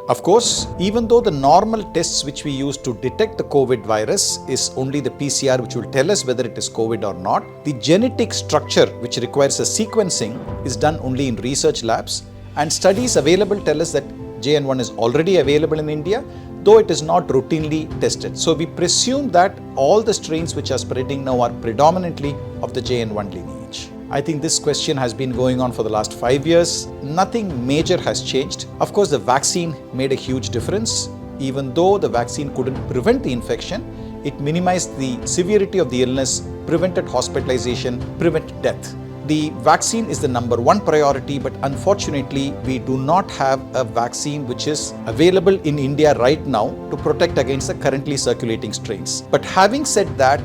Of course, even though the normal tests which we use to detect the COVID virus is only the PCR which will tell us whether it is COVID or not, the genetic structure which requires a sequencing is done only in research labs, and studies available tell us that JN.1 is already available in India, though it is not routinely tested. So we presume that all the strains which are spreading now are predominantly of the JN.1 lineage. I think this question has been going on for the last 5 years. Nothing major has changed. Of course, the vaccine made a huge difference. Even though the vaccine couldn't prevent the infection, it minimized the severity of the illness, prevented hospitalization, prevented death. The vaccine is the number one priority, but unfortunately, we do not have a vaccine which is available in India right now to protect against the currently circulating strains. But having said that,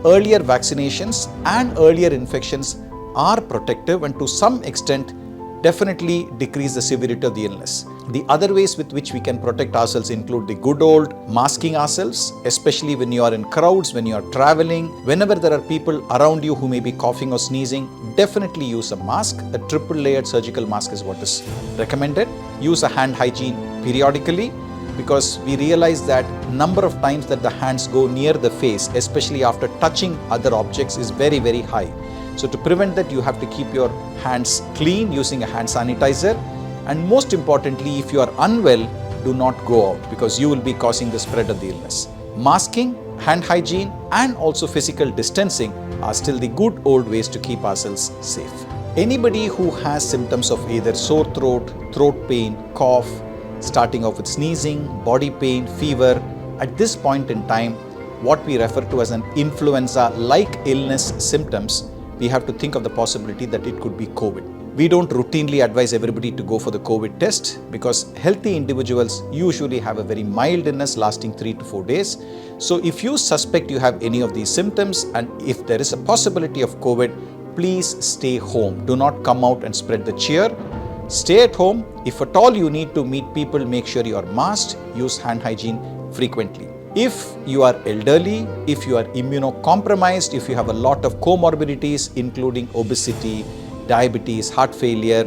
earlier vaccinations and earlier infections are protective and to some extent definitely decrease the severity of the illness. The other ways with which we can protect ourselves include the good old masking ourselves, especially when you are in crowds, when you are traveling, whenever there are people around you who may be coughing or sneezing, definitely use a mask. A triple layered surgical mask is what is recommended. Use a hand hygiene periodically, because we realize that number of times that the hands go near the face, especially after touching other objects, is very, very high. So to prevent that, you have to keep your hands clean using a hand sanitizer. And most importantly, if you are unwell, do not go out because you will be causing the spread of the illness. Masking, hand hygiene, and also physical distancing are still the good old ways to keep ourselves safe. Anybody who has symptoms of either sore throat, throat pain, cough, starting off with sneezing, body pain, fever, at this point in time, what we refer to as an influenza-like illness symptoms, we have to think of the possibility that it could be COVID. We don't routinely advise everybody to go for the COVID test because healthy individuals usually have a very mild illness lasting 3 to 4 days. So if you suspect you have any of these symptoms and if there is a possibility of COVID, please stay home. Do not come out and spread the cheer. Stay at home. If at all you need to meet people, make sure you are masked. Use hand hygiene frequently. If you are elderly, if you are immunocompromised, if you have a lot of comorbidities including obesity, diabetes, heart failure,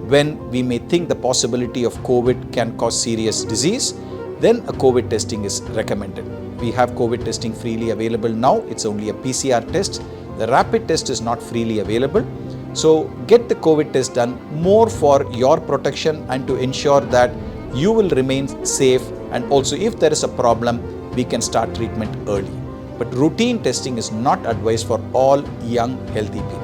when we may think the possibility of COVID can cause serious disease, then a COVID testing is recommended. We have COVID testing freely available now. It's only a PCR test. The rapid test is not freely available. So get the COVID test done more for your protection and to ensure that you will remain safe, and also if there is a problem, we can start treatment early. But routine testing is not advised for all young healthy people.